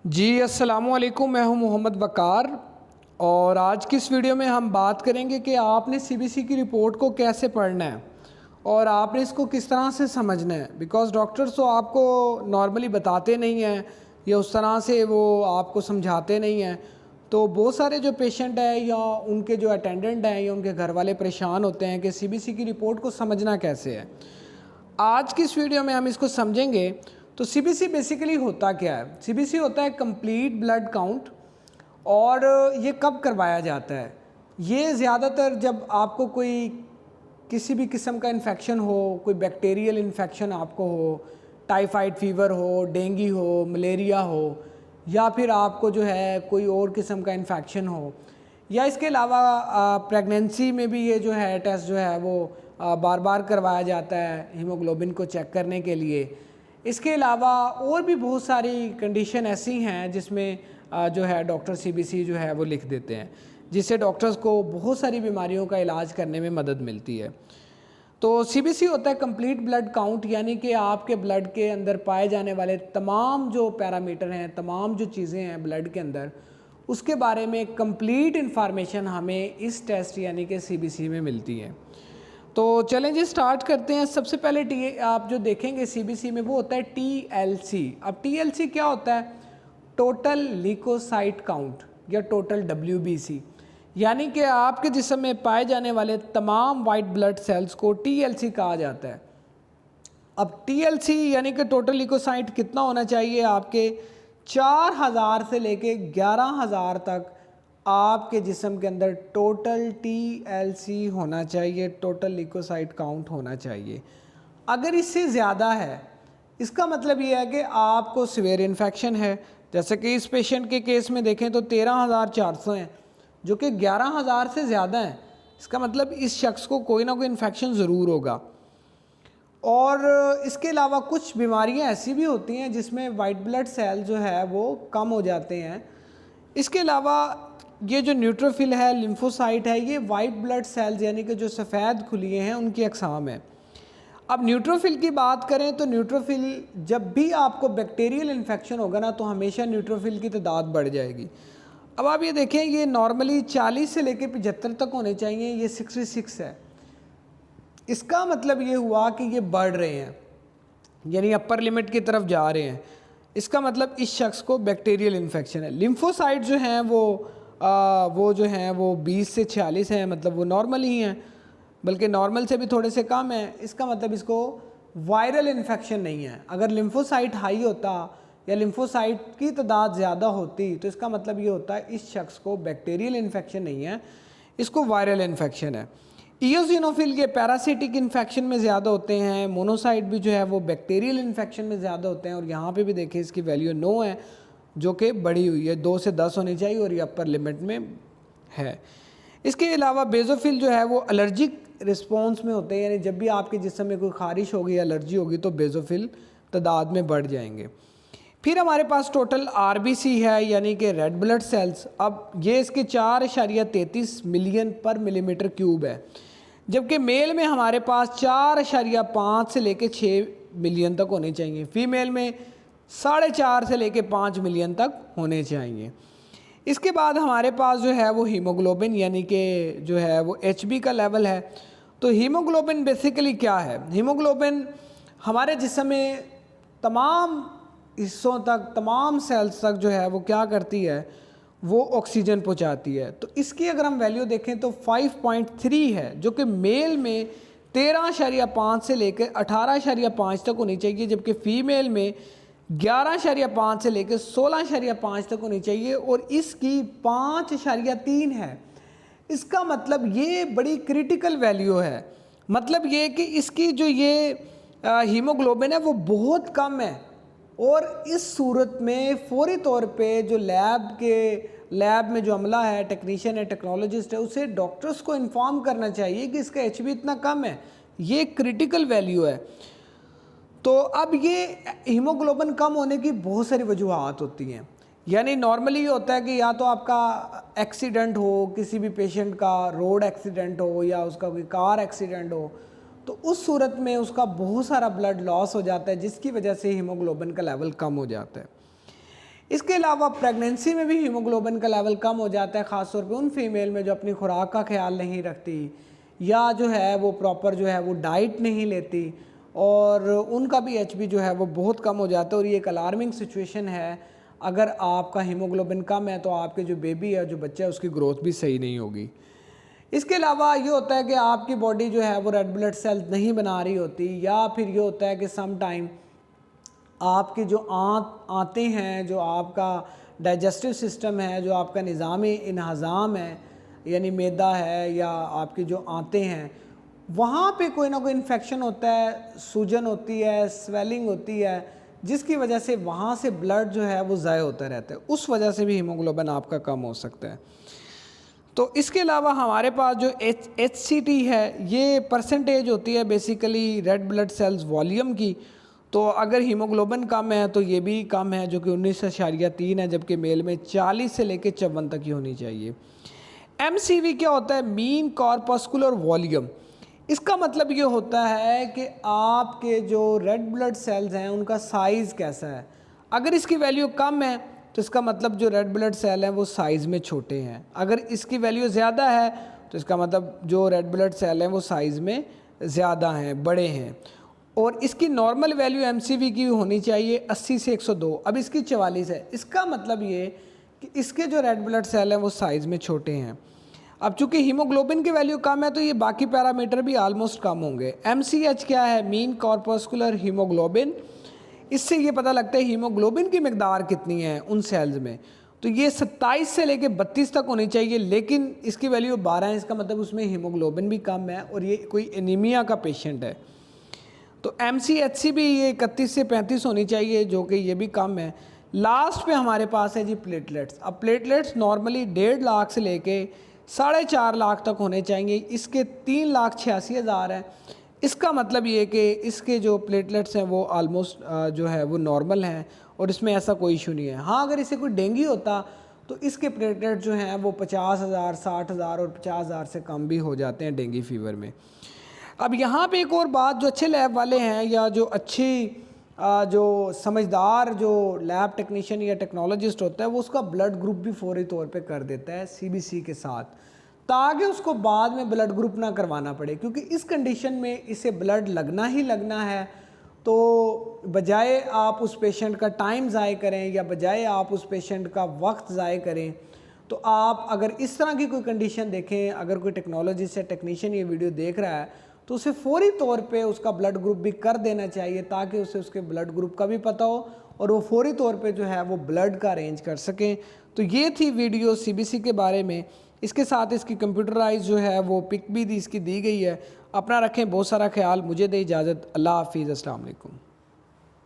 जी अस्सलामु अलैकुम, मैं हूं मोहम्मद वकार। और आज की इस वीडियो में हम बात करेंगे कि आपने सीबीसी की रिपोर्ट को कैसे पढ़ना है और आपने इसको किस तरह से समझना है। बिकॉज़ डॉक्टर्स तो आपको नॉर्मली बताते नहीं हैं या उस तरह से वो आपको समझाते नहीं हैं। तो बहुत सारे जो पेशेंट हैं या उनके जो अटेंडेंट हैं या उनके घर वाले परेशान होते हैं कि सीबीसी की रिपोर्ट को समझना कैसे है। आज की इस वीडियो में हम इसको समझेंगे। तो सीबीसी बेसिकली होता क्या है? सीबीसी होता है कंप्लीट ब्लड काउंट। और ये कब करवाया जाता है? ये ज़्यादातर जब आपको कोई किसी भी किस्म का इन्फेक्शन हो, कोई बैक्टीरियल इन्फेक्शन आपको हो, टाइफाइड फीवर हो, डेंगू हो, मलेरिया हो, या फिर आपको जो है कोई और किस्म का इन्फेक्शन हो, या इसके अलावा प्रेगनेंसी में भी ये जो है टेस्ट जो है वो बार बार करवाया जाता है हीमोग्लोबिन को चेक करने के लिए। इसके अलावा और भी बहुत सारी कंडीशन ऐसी हैं जिसमें जो है डॉक्टर सीबीसी जो है वो लिख देते हैं, जिससे डॉक्टर्स को बहुत सारी बीमारियों का इलाज करने में मदद मिलती है। तो सीबीसी होता है कंप्लीट ब्लड काउंट, यानी कि आपके ब्लड के अंदर पाए जाने वाले तमाम जो पैरामीटर हैं, तमाम जो चीज़ें हैं ब्लड के अंदर, उसके बारे में कंप्लीट इन्फॉर्मेशन हमें इस टेस्ट यानी कि सीबीसी में मिलती है। तो चलें जी स्टार्ट करते हैं। सबसे पहले आप जो देखेंगे सीबीसी में वो होता है टीएलसी। अब टीएलसी क्या होता है? टोटल ल्यूकोसाइट काउंट या टोटल डब्ल्यूबीसी, यानी कि आपके जिस्म में पाए जाने वाले तमाम वाइट ब्लड सेल्स को टीएलसी कहा जाता है। अब टीएलसी यानी कि टोटल ल्यूकोसाइट कितना होना चाहिए? आपके 4000 से लेके 11000 तक आपके जिस्म के अंदर टोटल टीएलसी होना चाहिए, टोटल ल्यूकोसाइट काउंट होना चाहिए। अगर इससे ज़्यादा है, इसका मतलब ये है कि आपको सीवियर इन्फेक्शन है। जैसे कि इस पेशेंट के केस में देखें तो 13400 हैं, जो कि 11000 से ज़्यादा है। इसका मतलब इस शख्स को कोई ना कोई इन्फेक्शन ज़रूर होगा। और इसके अलावा कुछ बीमारियां ऐसी भी होती हैं जिसमें वाइट ब्लड सेल जो है वो कम हो जाते हैं। इसके अलावा ये जो न्यूट्रोफिल है, लिम्फोसाइट है, ये वाइट ब्लड सेल्स यानी कि जो सफ़ेद खुलिए हैं उनकी अक़साम है। अब न्यूट्रोफिल की बात करें तो न्यूट्रोफिल, जब भी आपको बैक्टीरियल इन्फेक्शन होगा ना तो हमेशा न्यूट्रोफिल की तादाद बढ़ जाएगी। अब आप ये देखें, ये नॉर्मली 40 से लेकर 75 तक होने चाहिए, ये 66 है। इसका मतलब ये हुआ कि ये बढ़ रहे हैं, यानी अपर लिमिट की तरफ जा रहे हैं। इसका मतलब इस शख्स को बैक्टीरियल इन्फेक्शन है। लिम्फोसाइट जो हैं वो जो हैं वो 20 से 46 हैं, मतलब वो नॉर्मल ही हैं, बल्कि नॉर्मल से भी थोड़े से कम हैं। इसका मतलब इसको वायरल इन्फेक्शन नहीं है। अगर लिम्फोसाइट हाई होता या लिम्फोसाइट की तादाद ज़्यादा होती तो इसका मतलब ये होता है इस शख्स को बैक्टीरियल इन्फेक्शन नहीं है, इसको वायरल इन्फेक्शन है। इयोसिनोफिल ये पैरासिटिक इन्फेक्शन में ज़्यादा होते हैं। मोनोसाइट भी जो है वो बैक्टीरियल इन्फेक्शन में ज़्यादा होते हैं। और यहाँ पे भी देखें इसकी वैल्यू 9 है, जो कि बढ़ी हुई है, 2 से 10 होनी चाहिए और ये अपर लिमिट में है। इसके अलावा बेजोफिल जो है वो एलर्जिक रिस्पॉन्स में होते हैं, यानी जब भी आपके जिस्म में कोई खारिश होगी, एलर्जी होगी तो बेजोफिल तादाद में बढ़ जाएंगे। फिर हमारे पास टोटल आरबीसी है, यानी कि रेड ब्लड सेल्स। अब ये इसके 4.33 मिलियन पर मिलीमीटर क्यूब है, जबकि मेल में हमारे पास 4.5 से लेके 6 मिलियन तक होने चाहिए। फीमेल में 4.5 से लेके 5 मिलियन तक होने चाहिए। इसके बाद हमारे पास जो है वो हीमोग्लोबिन, यानी कि जो है वो एचबी का लेवल है। तो हीमोग्लोबिन बेसिकली क्या है? हीमोग्लोबिन हमारे जिस्म में तमाम हिस्सों तक, तमाम सेल्स तक जो है वो क्या करती है, वो ऑक्सीजन पहुंचाती है। तो इसकी अगर हम वैल्यू देखें तो 5.3 है, जो कि मेल में 13.5 से लेकर 18.5 तक होनी चाहिए, जबकि फ़ीमेल में 11.5 से लेकर 16.5 तक होनी चाहिए और इसकी 5.3 है। इसका मतलब ये बड़ी क्रिटिकल वैल्यू है। मतलब ये कि इसकी जो ये हीमोग्लोबिन है वो बहुत कम है। और इस सूरत में फौरी तौर पे जो लैब में जो अमला है, टेक्नीशियन है, टेक्नोलॉजिस्ट है, उसे डॉक्टर्स को इन्फॉर्म करना चाहिए कि इसका एचबी इतना कम है, ये क्रिटिकल वैल्यू है। तो अब ये हीमोग्लोबिन कम होने की बहुत सारी वजूहात होती हैं। यानी नॉर्मली ये होता है कि या तो आपका एक्सीडेंट हो, किसी भी पेशेंट का रोड एक्सीडेंट हो या उसका कोई कार एक्सीडेंट हो, तो उस सूरत में उसका बहुत सारा ब्लड लॉस हो जाता है, जिसकी वजह से हीमोग्लोबिन का लेवल कम हो जाता है। इसके अलावा प्रेगनेंसी में भी हीमोग्लोबिन का लेवल कम हो जाता है, ख़ासतौर पे उन फीमेल में जो अपनी खुराक का ख्याल नहीं रखती या जो है वो प्रॉपर जो है वो डाइट नहीं लेती, और उनका भी एचबी जो है वो बहुत कम हो जाता है। और ये एक अलार्मिंग सिचुएशन है। अगर आपका हीमोग्लोबिन कम है तो आपके जो बेबी है, जो बच्चा है, उसकी ग्रोथ भी सही नहीं होगी। इसके अलावा ये होता है कि आपकी बॉडी जो है वो रेड ब्लड सेल नहीं बना रही होती, या फिर ये होता है कि सम टाइम आपके जो आते हैं, जो आपका डाइजेस्टिव सिस्टम है, जो आपका निज़ाम इन्हज़ाम है, यानी मैदा है या आपके जो आते हैं, वहाँ पे कोई ना कोई इन्फेक्शन होता है, सूजन होती है, स्वेलिंग होती है, जिसकी वजह से वहाँ से ब्लड जो है वो ज़ाया होता रहता है। उस वजह से भी हीमोग्लोबिन आपका कम हो सकता है। तो इसके अलावा हमारे पास जो HCT है, ये परसेंटेज होती है basically red blood cells volume की। तो अगर हीमोग्लोबिन कम है तो ये भी कम है, जो कि 19.3 है, जबकि मेल में 40 से लेकर 54 तक ही होनी चाहिए। MCV क्या होता है? Mean corpuscular volume. इसका मतलब ये होता है कि आपके जो रेड ब्लड सेल्स हैं उनका साइज़ कैसा है। अगर इसकी वैल्यू कम है तो इसका मतलब जो रेड ब्लड सेल हैं वो साइज़ में छोटे हैं। अगर इसकी वैल्यू ज़्यादा है तो इसका मतलब जो रेड ब्लड सेल हैं वो साइज़ में ज़्यादा हैं, बड़े हैं। और इसकी नॉर्मल वैल्यू MCV की होनी चाहिए 80 से 102। अब इसकी 44 है। इसका मतलब ये कि इसके जो रेड ब्लड सेल हैं वो साइज़ में छोटे हैं। अब चूंकि हीमोग्लोबिन की वैल्यू कम है तो ये बाकी पैरामीटर भी आलमोस्ट कम होंगे। MCH क्या है? Mean corpuscular haemoglobin. इससे ये पता लगता है हीमोग्लोबिन की मिकदार कितनी है उन सेल्स में। तो ये 27 से लेकर 32 तक होनी चाहिए, लेकिन इसकी वैल्यू 12 है। इसका मतलब उसमें हीमोग्लोबिन भी कम है और ये कोई एनीमिया का पेशेंट है। तो MCHC भी ये 31 से 35 होनी चाहिए, जो कि ये भी कम है। लास्ट पे हमारे पास है जी प्लेटलेट्स। अब प्लेटलेट्स नॉर्मली 1.5 लाख से लेके 4.5 लाख तक होने चाहिए। इसके 3,86,000 है। इसका मतलब ये कि इसके जो प्लेटलेट्स हैं वो आलमोस्ट जो है वो नॉर्मल हैं और इसमें ऐसा कोई इशू नहीं है। हाँ, अगर इसे कोई डेंगू होता तो इसके प्लेटलेट जो हैं वो 50,000, 60,000 और 50,000 से कम भी हो जाते हैं डेंगू फीवर में। अब यहाँ पे एक और बात, जो अच्छे लैब वाले हैं या जो अच्छी जो समझदार जो लैब टेक्नीशियन या टेक्नोलॉजिस्ट होता है, वो उसका ब्लड ग्रुप भी फौरी तौर पे कर देता है CBC के साथ, ताकि उसको बाद में ब्लड ग्रुप ना करवाना पड़े। क्योंकि इस कंडीशन में इसे ब्लड लगना ही लगना है। तो बजाय आप उस पेशेंट का टाइम ज़ाय करें या बजाय आप उस पेशेंट का वक्त ज़ाय करें, तो आप अगर इस तरह की कोई कंडीशन देखें, अगर कोई टेक्नोलॉजिस्ट या टेक्नीशियन ये वीडियो देख रहा है, तो उसे फौरी तौर पे उसका ब्लड ग्रुप भी कर देना चाहिए, ताकि उसे उसके ब्लड ग्रुप का भी पता हो और वो फौरी तौर पे जो है वो ब्लड का अरेंज कर सकें। तो ये थी वीडियो CBC के बारे में। इसके साथ इसकी कंप्यूटराइज जो है वो पिक भी इसकी दी गई है। अपना रखें बहुत सारा ख्याल। मुझे दे इजाज़त। अल्लाह हाफिज़। अस्सलाम वालेकुम।